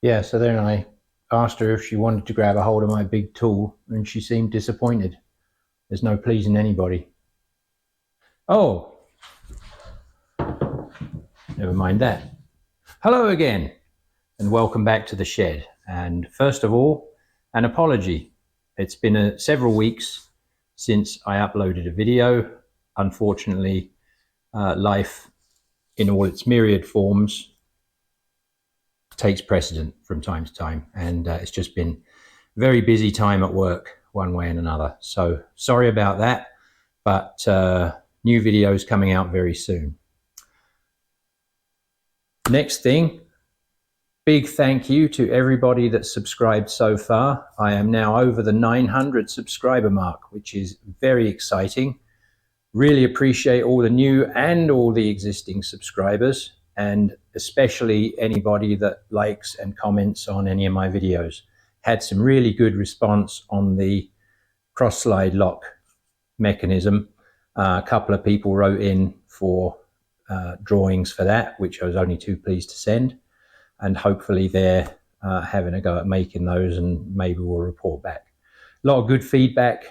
Yeah, so then I asked her if she wanted to grab a hold of my big tool, and she seemed disappointed. There's no pleasing anybody. Oh, never mind that. Hello again, and welcome back to the shed. And first of all, an apology. It's been several weeks since I uploaded a video. Unfortunately, life in all its myriad forms takes precedent from time to time, and it's just been a very busy time at work one way and another. So sorry about that, but new videos coming out very soon. Next thing, big thank you to everybody that's subscribed so far. I am now over the 900 subscriber mark, which is very exciting. Really appreciate all the new and all the existing subscribers, and especially anybody that likes and comments on any of my videos. Had some really good response on the cross-slide lock mechanism. A couple of people wrote in for drawings for that, which I was only too pleased to send. And hopefully they're having a go at making those, and maybe we'll report back. A lot of good feedback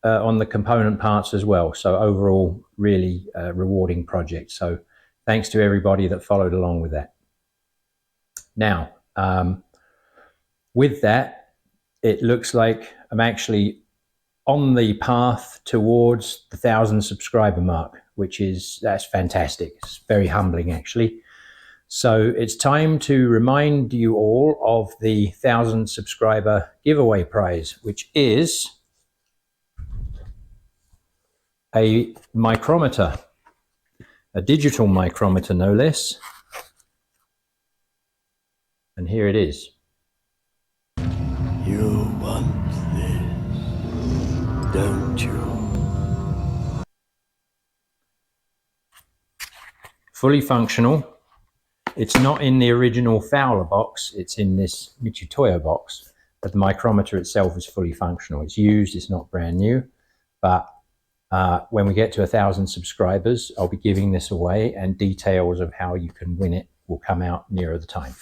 on the component parts as well. So overall, really rewarding project. So thanks to everybody that followed along with that. Now, with that, it looks like I'm actually on the path towards the 1,000 subscriber mark, that's fantastic. It's very humbling, actually. So it's time to remind you all of the 1,000 subscriber giveaway prize, which is a micrometer, a digital micrometer, no less. And here it is. You want this, don't you? Fully functional. It's not in the original Fowler box, it's in this Michitoyo box, but the micrometer itself is fully functional. It's used, it's not brand new, but when we get to 1,000 subscribers, I'll be giving this away, and details of how you can win it will come out nearer the time.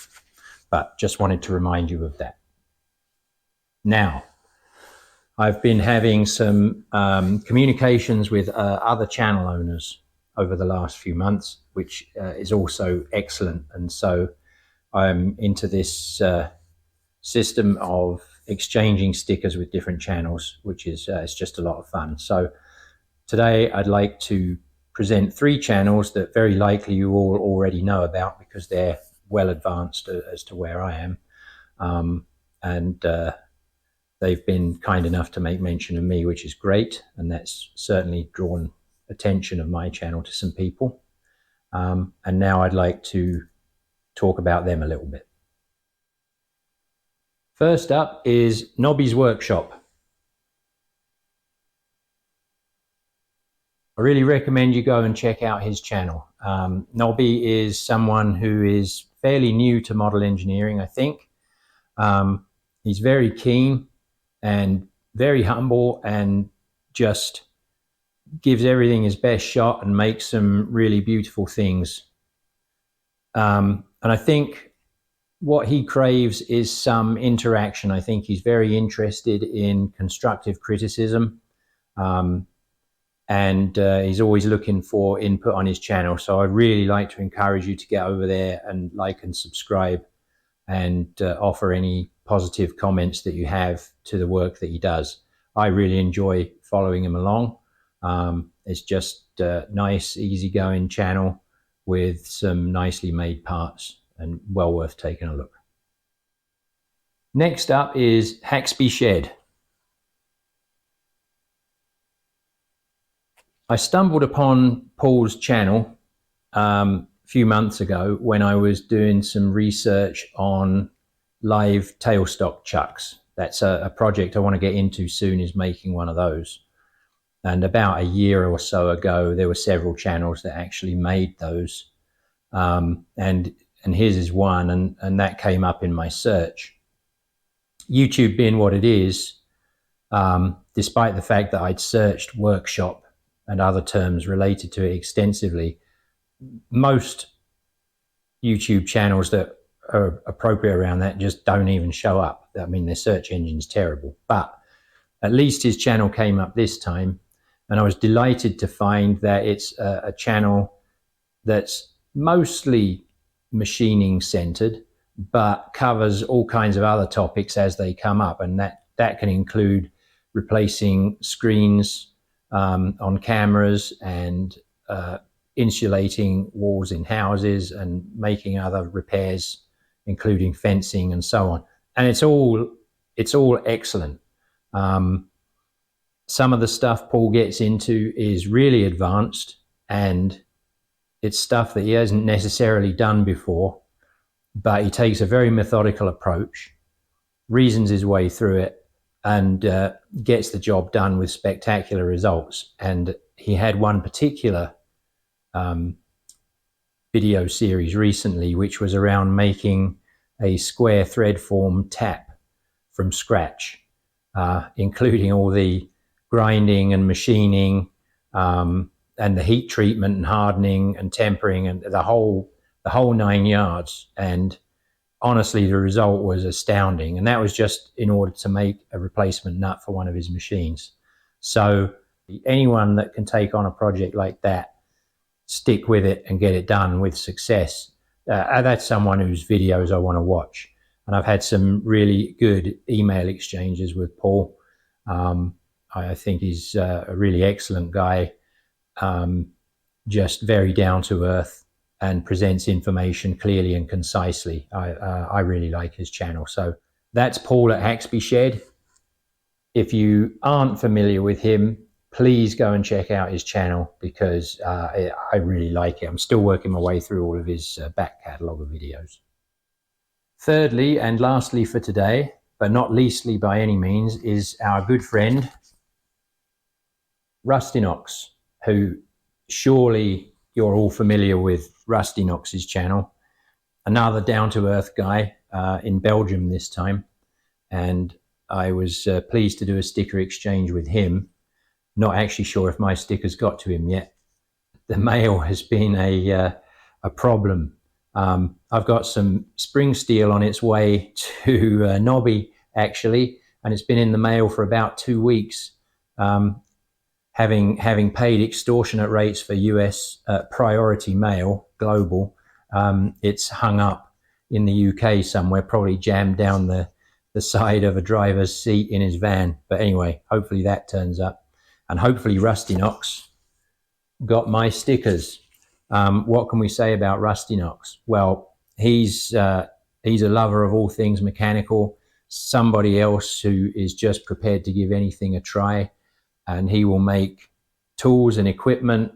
But just wanted to remind you of that. Now, I've been having some communications with other channel owners over the last few months, which is also excellent. And so I'm into this system of exchanging stickers with different channels, which is it's just a lot of fun. So today I'd like to present 3 channels that very likely you all already know about, because they're well advanced as to where I am. They've been kind enough to make mention of me, which is great. And that's certainly drawn attention of my channel to some people. And now I'd like to talk about them a little bit. First up is Nobbys Workshop. I really recommend you go and check out his channel. Nobby is someone who is fairly new to model engineering, I think. He's very keen and very humble, and just gives everything his best shot and makes some really beautiful things. And I think what he craves is some interaction. I think he's very interested in constructive criticism. And he's always looking for input on his channel. So I'd really like to encourage you to get over there and like and subscribe, and offer any positive comments that you have to the work that he does. I really enjoy following him along. It's just a nice, easygoing channel with some nicely made parts, and well worth taking a look. Next up is Haxby Shed. I stumbled upon Paul's channel a few months ago when I was doing some research on live tailstock chucks. That's a project I want to get into soon, is making one of those. And about a year or so ago, there were several channels that actually made those. And his is one, and that came up in my search. YouTube being what it is, despite the fact that I'd searched workshop and other terms related to it extensively, most YouTube channels that are appropriate around that just don't even show up. I mean, their search engine's terrible, but at least his channel came up this time, and I was delighted to find that it's a channel that's mostly machining centered, but covers all kinds of other topics as they come up, and that can include replacing screens on cameras and insulating walls in houses and making other repairs, including fencing and so on. And it's all excellent. Some of the stuff Paul gets into is really advanced, and it's stuff that he hasn't necessarily done before, but he takes a very methodical approach, reasons his way through it, and gets the job done with spectacular results. And he had one particular video series recently, which was around making a square thread form tap from scratch, including all the grinding and machining, and the heat treatment and hardening and tempering and the whole 9 yards. And honestly, the result was astounding. And that was just in order to make a replacement nut for one of his machines. So anyone that can take on a project like that, stick with it and get it done with success, that's someone whose videos I want to watch. And I've had some really good email exchanges with Paul. I think he's a really excellent guy, just very down to earth and presents information clearly and concisely. I really like his channel. So that's Paul at Haxby Shed. If you aren't familiar with him, please go and check out his channel, because I really like it. I'm still working my way through all of his back catalogue of videos. Thirdly and lastly for today, but not leastly by any means, is our good friend Rustinox, who surely you're all familiar with Rustinox's channel. Another down-to-earth guy in Belgium this time, and I was pleased to do a sticker exchange with him. Not actually sure if my stickers got to him yet. The mail has been a problem. I've got some spring steel on its way to Nobby, actually, and it's been in the mail for about 2 weeks. Having paid extortionate rates for US priority mail, global, it's hung up in the UK somewhere, probably jammed down the side of a driver's seat in his van. But anyway, hopefully that turns up. And hopefully Rustinox got my stickers. What can we say about Rustinox? Well, he's a lover of all things mechanical, somebody else who is just prepared to give anything a try. And he will make tools and equipment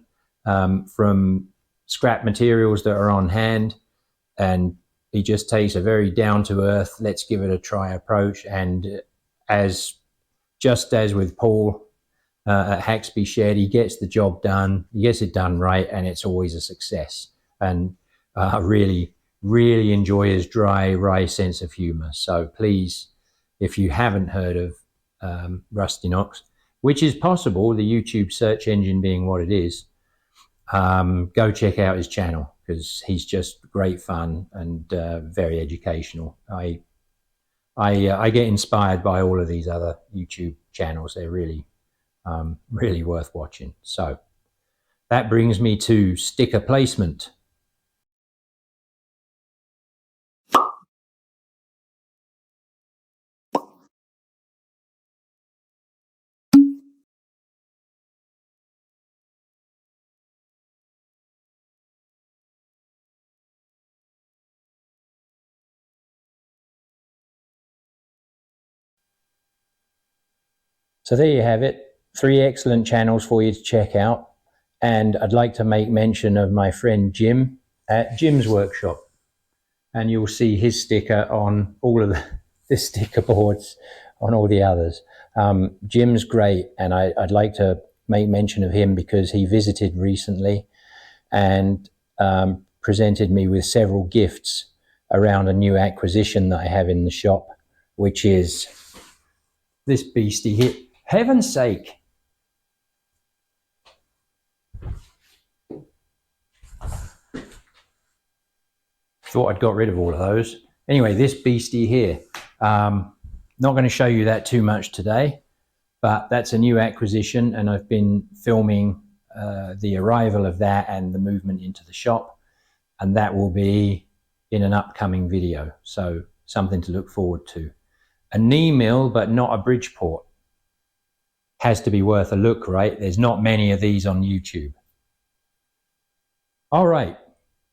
from scrap materials that are on hand. And he just takes a very down-to-earth, let's give it a try approach. And just as with Paul at Haxby Shed, he gets the job done, he gets it done right, and it's always a success. And I really, really enjoy his dry, wry sense of humor. So please, if you haven't heard of Rustinox, which is possible, the YouTube search engine being what it is, go check out his channel, because he's just great fun and very educational. I get inspired by all of these other YouTube channels. They're really, really worth watching. So that brings me to sticker placement. So there you have it. 3 excellent channels for you to check out. And I'd like to make mention of my friend Jim at Jim's Workshop. And you'll see his sticker on all of the sticker boards on all the others. Jim's great, and I'd like to make mention of him because he visited recently and presented me with several gifts around a new acquisition that I have in the shop, which is this beastie here. Heaven's sake. Thought I'd got rid of all of those. Anyway, this beastie here, not going to show you that too much today, but that's a new acquisition, and I've been filming the arrival of that and the movement into the shop, and that will be in an upcoming video, so something to look forward to. A knee mill, but not a Bridgeport. Has to be worth a look, right? There's not many of these on YouTube. All right,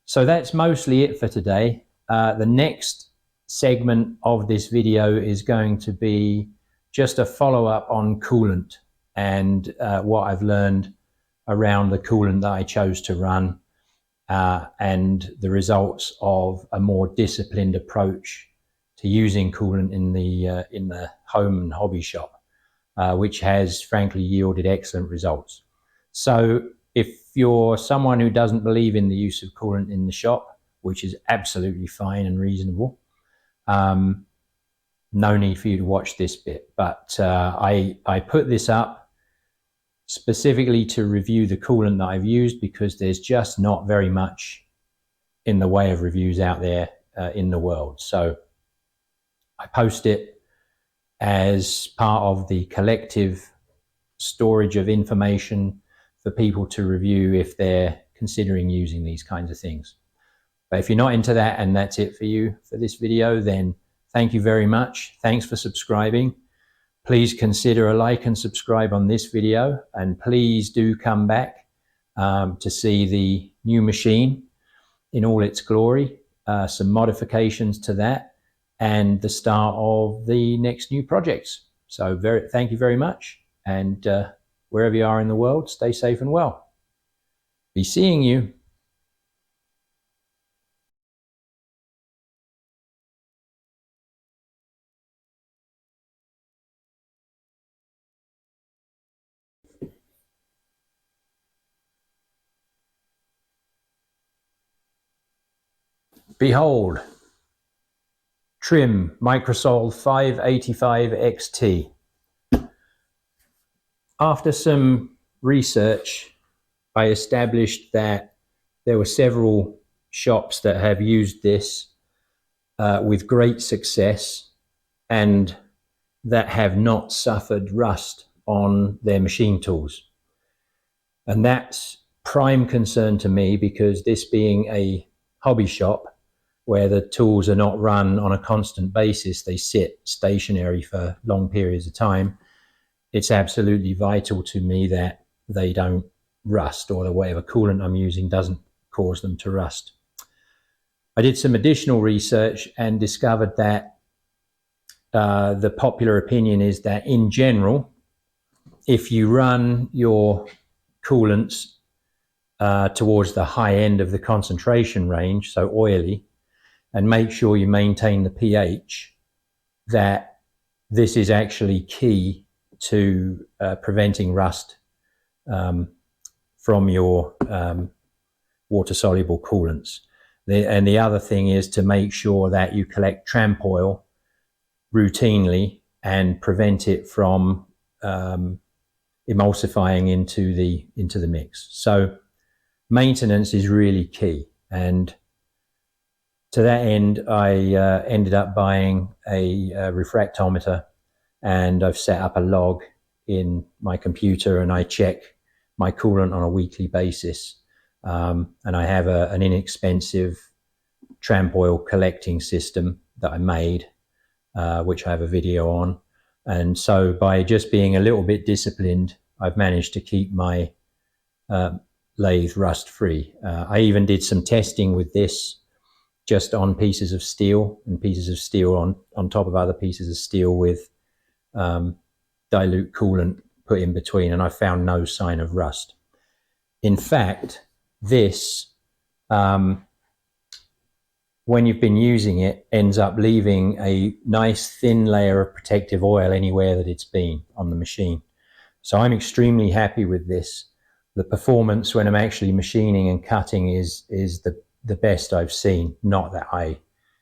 so that's mostly it for today. The next segment of this video is going to be just a follow-up on coolant and what I've learned around the coolant that I chose to run and the results of a more disciplined approach to using coolant in the home and hobby shop, which has frankly yielded excellent results. So if you're someone who doesn't believe in the use of coolant in the shop, which is absolutely fine and reasonable, no need for you to watch this bit. But I put this up specifically to review the coolant that I've used, because there's just not very much in the way of reviews out there in the world. So I post it as part of the collective storage of information for people to review if they're considering using these kinds of things. But if you're not into that and that's it for you for this video, then thank you very much. Thanks for subscribing. Please consider a like and subscribe on this video, and please do come back to see the new machine in all its glory, some modifications to that, and the start of the next new projects. So thank you very much, and wherever you are in the world, stay safe and well. Be seeing you. Behold, Trim MicroSol 585 XT. After some research, I established that there were several shops that have used this with great success and that have not suffered rust on their machine tools. And that's prime concern to me, because this being a hobby shop where the tools are not run on a constant basis, they sit stationary for long periods of time, it's absolutely vital to me that they don't rust, or the whatever coolant I'm using doesn't cause them to rust. I did some additional research and discovered that the popular opinion is that in general, if you run your coolants towards the high end of the concentration range, so oily, and make sure you maintain the pH, that this is actually key to preventing rust from your water-soluble coolants. And the other thing is to make sure that you collect tramp oil routinely and prevent it from emulsifying into the mix. So maintenance is really key, and to that end, I ended up buying a refractometer, and I've set up a log in my computer, and I check my coolant on a weekly basis. And I have an inexpensive tramp oil collecting system that I made, which I have a video on. And so by just being a little bit disciplined, I've managed to keep my lathe rust free. I even did some testing with this just on pieces of steel, and pieces of steel on top of other pieces of steel with dilute coolant put in between, and I found no sign of rust. In fact, this, when you've been using it, ends up leaving a nice thin layer of protective oil anywhere that it's been on the machine. So I'm extremely happy with this. The performance when I'm actually machining and cutting is the best I've seen. Not that I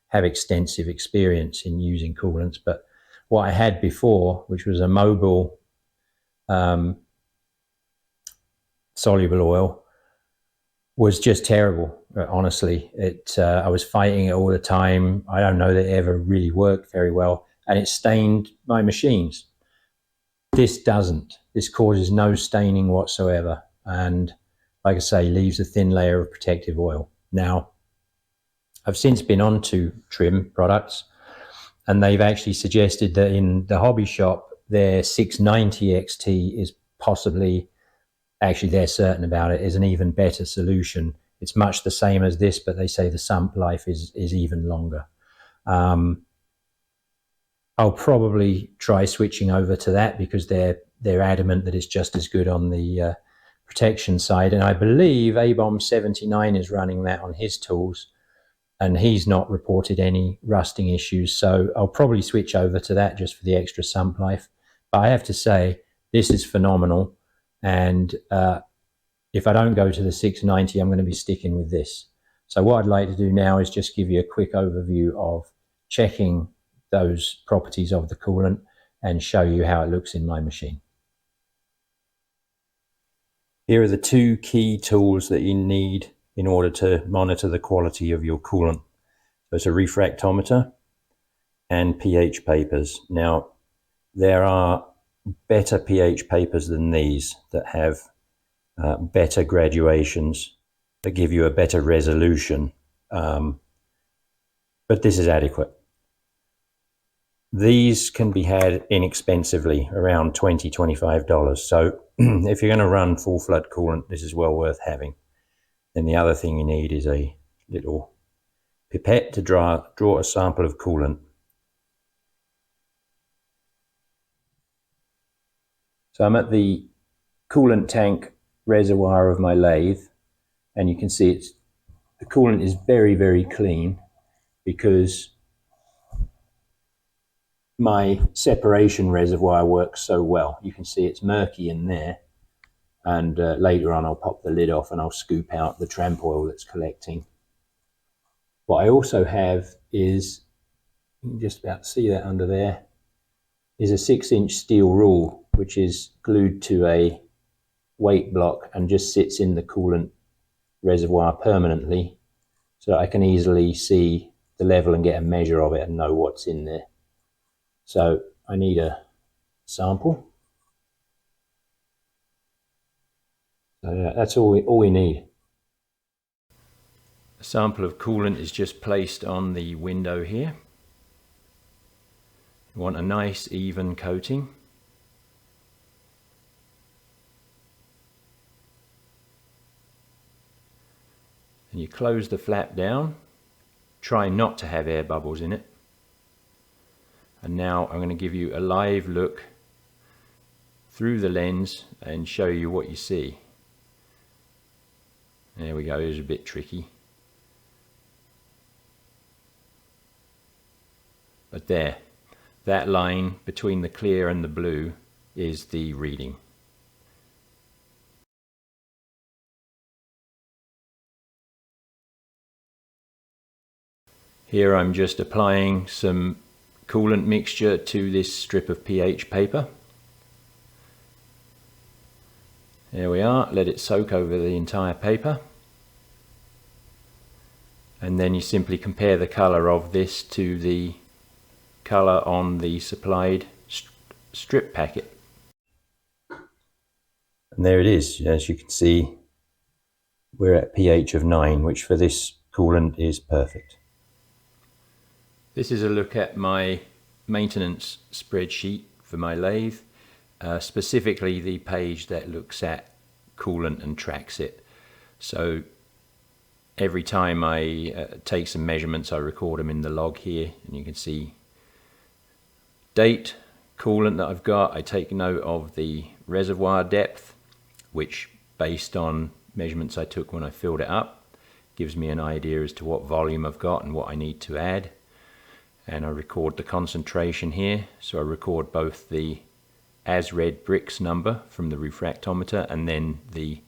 have extensive experience in using coolants, but what I had before, which was a mobile soluble oil, was just terrible. honestly. I was fighting it all the time. I don't know that it ever really worked very well, and it stained my machines. This doesn't. This causes no staining whatsoever, and like I say, leaves a thin layer of protective oil. Now, I've since been on to Trim products, and they've actually suggested that in the hobby shop, their 690 XT is possibly, actually they're certain about it, is an even better solution. It's much the same as this, but they say the sump life is even longer. I'll probably try switching over to that because they're adamant that it's just as good on the protection side. And I believe ABOM79 is running that on his tools, and he's not reported any rusting issues. So I'll probably switch over to that just for the extra sump life. But I have to say, this is phenomenal. And if I don't go to the 690, I'm going to be sticking with this. So what I'd like to do now is just give you a quick overview of checking those properties of the coolant and show you how it looks in my machine. Here are the two key tools that you need in order to monitor the quality of your coolant. So it's a refractometer and pH papers. Now, there are better pH papers than these that have better graduations that give you a better resolution, but this is adequate. These can be had inexpensively, around $20, $25. So if you're going to run full flood coolant, this is well worth having. Then the other thing you need is a little pipette to draw a sample of coolant. So I'm at the coolant tank reservoir of my lathe, and you can see the coolant is very, very clean because my separation reservoir works so well. You can see it's murky in there, and later on I'll pop the lid off and I'll scoop out the tramp oil that's collecting. What I also have is, you can just about see that under there, is a 6-inch steel rule which is glued to a weight block and just sits in the coolant reservoir permanently, so that I can easily see the level and get a measure of it and know what's in there. So I need a sample. So yeah, that's all we need. A sample of coolant is just placed on the window here. You want a nice even coating. And you close the flap down. Try not to have air bubbles in it. And now I'm going to give you a live look through the lens and show you what you see. There we go, it was a bit tricky. But there, that line between the clear and the blue is the reading. Here I'm just applying some coolant mixture to this strip of pH paper. There we are, let it soak over the entire paper. And then you simply compare the colour of this to the colour on the supplied strip packet. And there it is. As you can see, we're at pH of 9, which for this coolant is perfect. This is a look at my maintenance spreadsheet for my lathe, specifically the page that looks at coolant and tracks it. So every time I take some measurements, I record them in the log here, and you can see date, coolant that I've got. I take note of the reservoir depth, which based on measurements I took when I filled it up, gives me an idea as to what volume I've got and what I need to add. And I record the concentration here, so I record both the as read bricks number from the refractometer and then the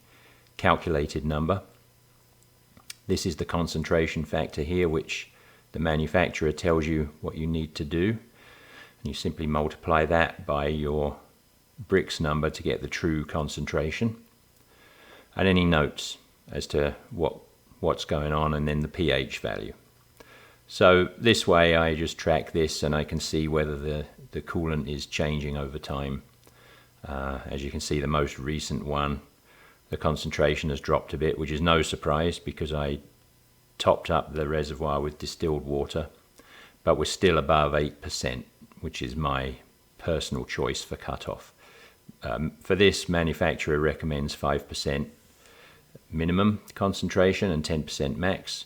calculated number. This is the concentration factor here, which the manufacturer tells you what you need to do, and you simply multiply that by your bricks number to get the true concentration. And any notes as to what what's going on, and then the pH value. So this way I just track this and I can see whether the coolant is changing over time. As you can see, the most recent one, the concentration has dropped a bit, which is no surprise because I topped up the reservoir with distilled water, but we're still above 8%, which is my personal choice for cutoff. For this, manufacturer recommends 5% minimum concentration and 10% max,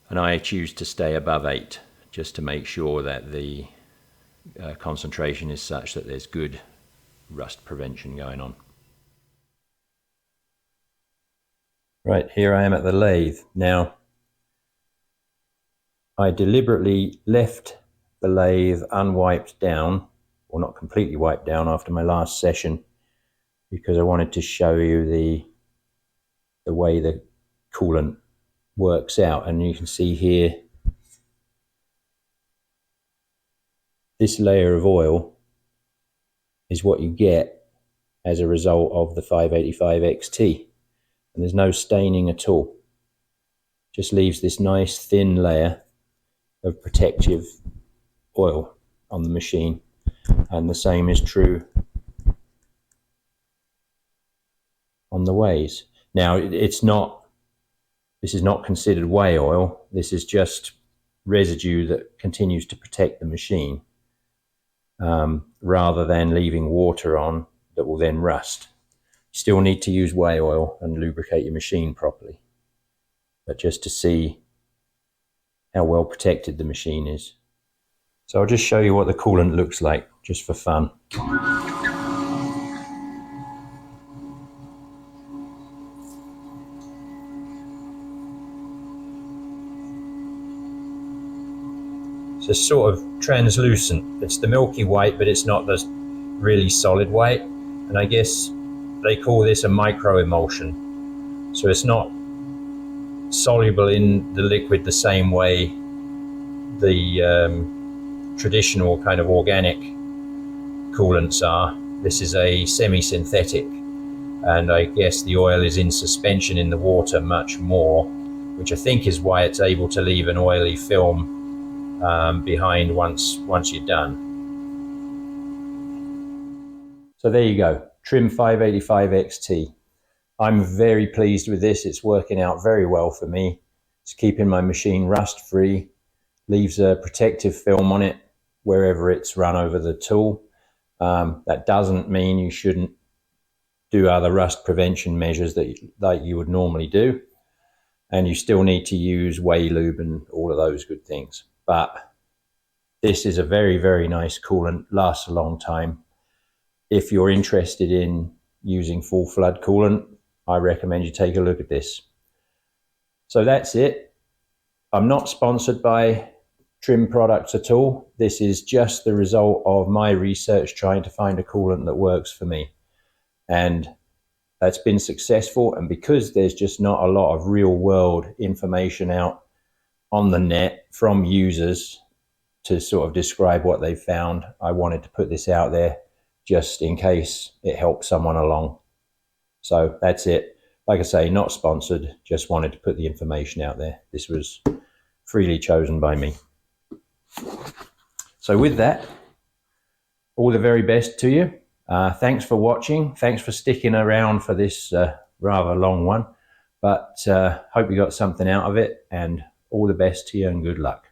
and I choose to stay above 8 just to make sure that the concentration is such that there's good rust prevention going on. Right, here I am at the lathe. Now, I deliberately left the lathe unwiped down, or not completely wiped down after my last session, because I wanted to show you the way the coolant works out. And you can see here, this layer of oil is what you get as a result of the 585 XT. And there's no staining at all. Just leaves this nice thin layer of protective oil on the machine. And the same is true on the ways. Now, this is not considered whey oil. This is just residue that continues to protect the machine, rather than leaving water on that will then rust. You still need to use whey oil and lubricate your machine properly, but just to see how well protected the machine is. So I'll just show you what the coolant looks like, just for fun. It's sort of translucent. It's the milky white, but it's not the really solid white. And I guess they call this a microemulsion. So it's not soluble in the liquid the same way the traditional kind of organic coolants are. This is a semi-synthetic, and I guess the oil is in suspension in the water much more, which I think is why it's able to leave an oily film behind once you're done. So there you go, Trim 585 XT. I'm very pleased with this. It's working out very well for me. It's keeping my machine rust free, leaves a protective film on it wherever it's run over the tool. That doesn't mean you shouldn't do other rust prevention measures that you would normally do, and you still need to use whey lube and all of those good things. But this is a very, very nice coolant, lasts a long time. If you're interested in using full flood coolant, I recommend you take a look at this. So that's it. I'm not sponsored by Trim products at all. This is just the result of my research trying to find a coolant that works for me. And that's been successful. And because there's just not a lot of real world information out on the net from users to sort of describe what they've found, I wanted to put this out there just in case it helps someone along. So that's it. Like I say, not sponsored, just wanted to put the information out there. This was freely chosen by me. So with that, all the very best to you. Thanks for watching. Thanks for sticking around for this rather long one, but hope you got something out of it, and all the best to you and good luck.